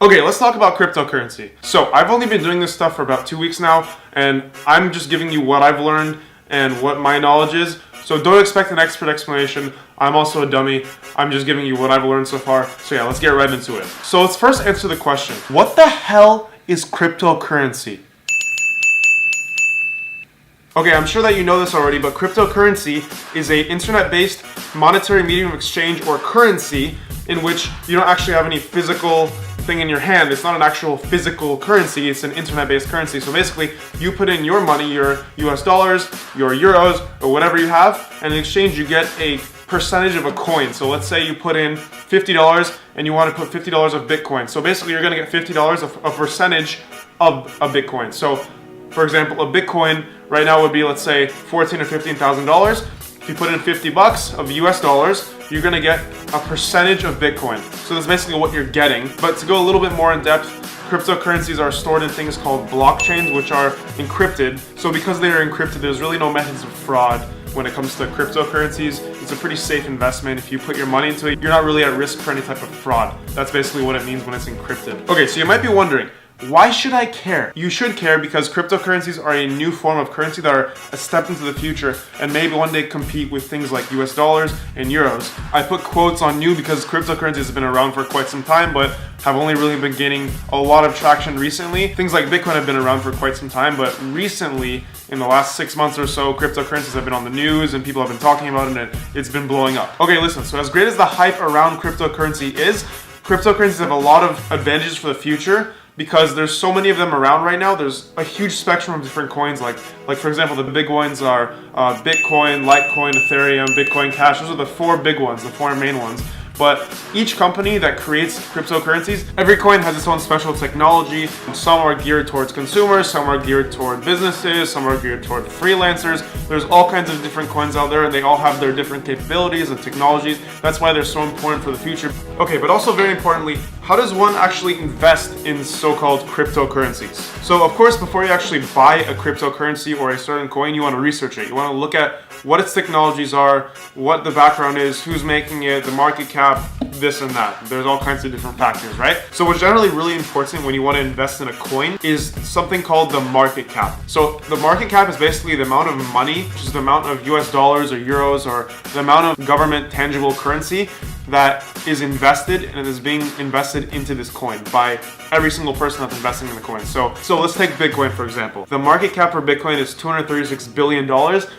Okay, let's talk about cryptocurrency. So I've only been doing this stuff for about 2 weeks now, and I'm just giving you what I've learned and what my knowledge is. So don't expect an expert explanation. I'm also a dummy. I'm just giving you what I've learned so far. So yeah, let's get right into it. So let's first answer the question, what the hell is cryptocurrency? Okay, I'm sure that you know this already, but cryptocurrency is an internet-based monetary medium of exchange or currency in which you don't actually have any physical thing in your hand. It's not an actual physical currency, it's an internet-based currency. So basically, you put in your money, your US dollars, your euros, or whatever you have, and in exchange you get a percentage of a coin. So let's say you put in $50 and you want to put $50 of Bitcoin. So basically you're gonna get $50 of a percentage of a Bitcoin. So for example, a Bitcoin right now would be, let's say, $14,000 or $15,000. If you put in $50 of US dollars, you're gonna get a percentage of Bitcoin. So that's basically what you're getting. But to go a little bit more in depth, cryptocurrencies are stored in things called blockchains, which are encrypted. So because they are encrypted, there's really no methods of fraud when it comes to cryptocurrencies. It's a pretty safe investment. If you put your money into it, you're not really at risk for any type of fraud. That's basically what it means when it's encrypted. Okay, so you might be wondering, why should I care? You should care because cryptocurrencies are a new form of currency that are a step into the future and maybe one day compete with things like US dollars and euros. I put quotes on new because cryptocurrencies have been around for quite some time, but have only really been gaining a lot of traction recently. Things like Bitcoin have been around for quite some time, but recently, in the last 6 months or so, cryptocurrencies have been on the news and people have been talking about it and it's been blowing up. Okay, listen, so as great as the hype around cryptocurrency is, cryptocurrencies have a lot of advantages for the future because there's so many of them around right now. There's a huge spectrum of different coins, like for example, the big ones are Bitcoin, Litecoin, Ethereum, Bitcoin Cash. Those are the 4 big ones, the 4 main ones. But each company that creates cryptocurrencies, every coin has its own special technology. Some are geared towards consumers, some are geared toward businesses, some are geared toward freelancers. There's all kinds of different coins out there and they all have their different capabilities and technologies. That's why they're so important for the future. Okay, but also very importantly, how does one actually invest in so-called cryptocurrencies? So of course, before you actually buy a cryptocurrency or a certain coin, you want to research it. You want to look at what its technologies are, what the background is, who's making it, the market cap, this and that. There's all kinds of different factors, right? So what's generally really important when you want to invest in a coin is something called the market cap. So the market cap is basically the amount of money, which is the amount of US dollars or euros or the amount of government tangible currency that is invested and is being invested into this coin by every single person that's investing in the coin. So let's take Bitcoin for example. The market cap for Bitcoin is $236 billion,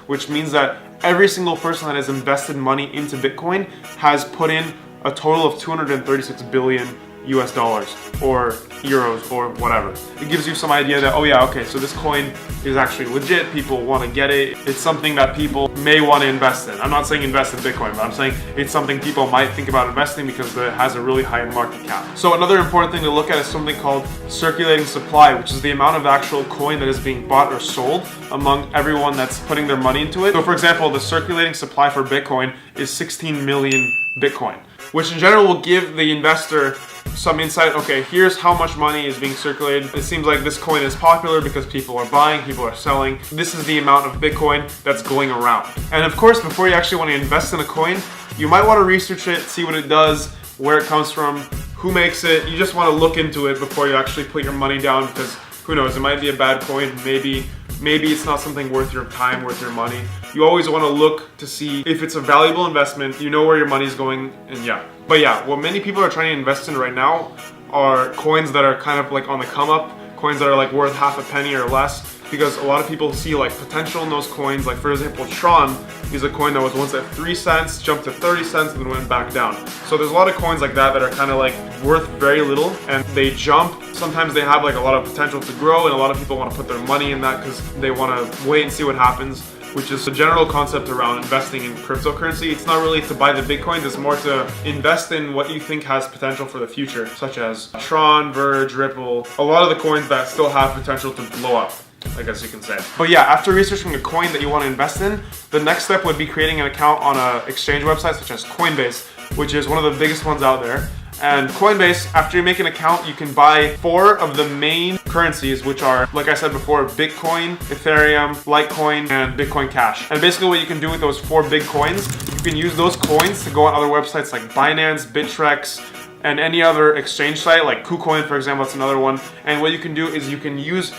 which means that every single person that has invested money into Bitcoin has put in a total of 236 billion US dollars or euros or whatever. It gives you some idea that, oh yeah, okay, so this coin is actually legit, people want to get it, it's something that people may want to invest in. I'm not saying invest in Bitcoin, but I'm saying it's something people might think about investing because it has a really high market cap. So another important thing to look at is something called circulating supply, which is the amount of actual coin that is being bought or sold among everyone that's putting their money into it. So for example, the circulating supply for Bitcoin is 16 million Bitcoin, which in general will give the investor some insight. Okay, here's how much money is being circulated. It seems like this coin is popular because people are buying, people are selling. This is the amount of Bitcoin that's going around. And of course, before you actually want to invest in a coin, you might want to research it, see what it does, where it comes from, who makes it. You just want to look into it before you actually put your money down because who knows, it might be a bad coin, maybe it's not something worth your time, worth your money. You always want to look to see if it's a valuable investment, you know where your money's going, and yeah. But yeah, what many people are trying to invest in right now are coins that are kind of like on the come up, coins that are like worth half a penny or less, because a lot of people see like potential in those coins. Like for example, Tron is a coin that was once at 3 cents, jumped to 30 cents, and then went back down. So there's a lot of coins like that that are kind of like worth very little and they jump. Sometimes they have like a lot of potential to grow and a lot of people want to put their money in that because they want to wait and see what happens, which is the general concept around investing in cryptocurrency. It's not really to buy the Bitcoins, it's more to invest in what you think has potential for the future, such as Tron, Verge, Ripple, a lot of the coins that still have potential to blow up, I guess you can say. But yeah, after researching a coin that you want to invest in, the next step would be creating an account on an exchange website such as Coinbase, which is one of the biggest ones out there. And Coinbase, after you make an account, you can buy 4 of the main currencies, which are, like I said before, Bitcoin, Ethereum, Litecoin, and Bitcoin Cash. And basically what you can do with those 4 big coins, you can use those coins to go on other websites like Binance, Bittrex, and any other exchange site like KuCoin, for example, that's another one. And what you can do is you can use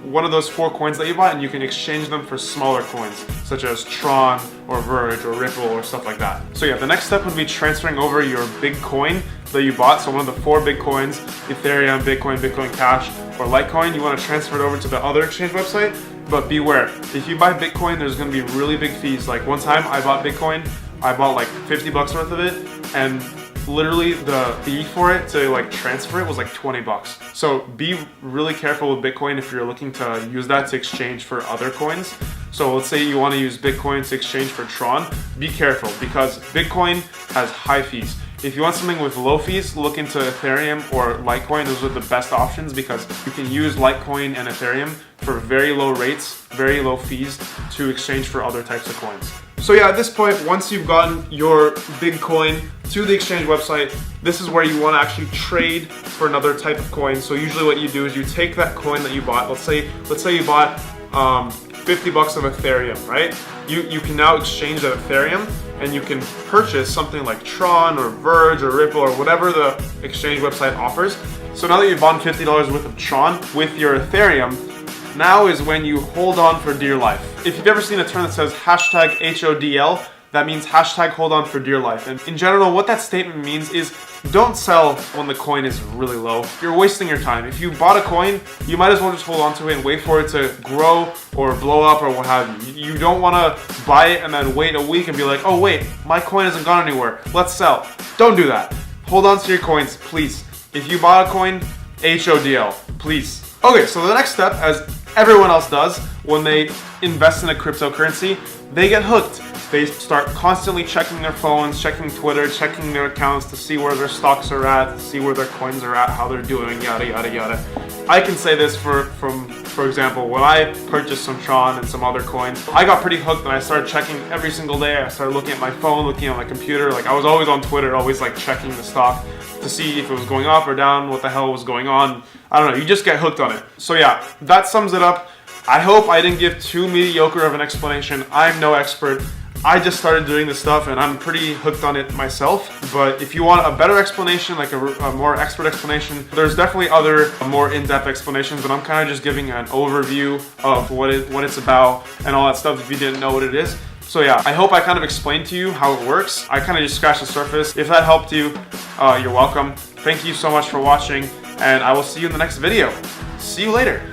one of those 4 coins that you bought and you can exchange them for smaller coins, such as Tron or Verge or Ripple or stuff like that. So yeah, the next step would be transferring over your big coin that you bought. So one of the 4 big coins, Ethereum, Bitcoin, Bitcoin Cash, or Litecoin, you want to transfer it over to the other exchange website. But beware, if you buy Bitcoin, there's going to be really big fees. Like one time I bought Bitcoin, I bought like 50 bucks worth of it, and literally the fee for it to like transfer it was like 20 bucks. So be really careful with Bitcoin if you're looking to use that to exchange for other coins. So let's say you want to use Bitcoin to exchange for Tron, be careful because Bitcoin has high fees. If you want something with low fees, look into Ethereum or Litecoin. Those are the best options because you can use Litecoin and Ethereum for very low rates, very low fees to exchange for other types of coins. So yeah, at this point, once you've gotten your big coin to the exchange website, this is where you want to actually trade for another type of coin. So usually what you do is you take that coin that you bought, let's say you bought 50 bucks of Ethereum, right? You can now exchange that Ethereum and you can purchase something like Tron or Verge or Ripple or whatever the exchange website offers. So now that you've bought $50 worth of Tron with your Ethereum, now is when you hold on for dear life. If you've ever seen a term that says hashtag HODL, that means hashtag hold on for dear life. And in general, what that statement means is don't sell when the coin is really low. You're wasting your time. If you bought a coin, you might as well just hold on to it and wait for it to grow or blow up or what have you. You don't want to buy it and then wait a week and be like, oh wait, my coin hasn't gone anywhere. Let's sell. Don't do that. Hold on to your coins, please. If you bought a coin, HODL, please. Okay, so the next step, as everyone else does when they invest in a cryptocurrency, they get hooked. They start constantly checking their phones, checking Twitter, checking their accounts to see where their stocks are at, to see where their coins are at, how they're doing, yada, yada, yada. I can say this for example, when I purchased some Tron and some other coins, I got pretty hooked and I started checking every single day. I started looking at my phone, looking at my computer. Like I was always on Twitter, always like checking the stock to see if it was going up or down, what the hell was going on. I don't know, you just get hooked on it. So yeah, that sums it up. I hope I didn't give too mediocre of an explanation. I'm no expert. I just started doing this stuff and I'm pretty hooked on it myself. But if you want a better explanation, like a more expert explanation, there's definitely other more in-depth explanations, but I'm kind of just giving an overview of what it's about and all that stuff if you didn't know what it is. So yeah, I hope I kind of explained to you how it works. I kind of just scratched the surface. If that helped you, you're welcome. Thank you so much for watching and I will see you in the next video. See you later.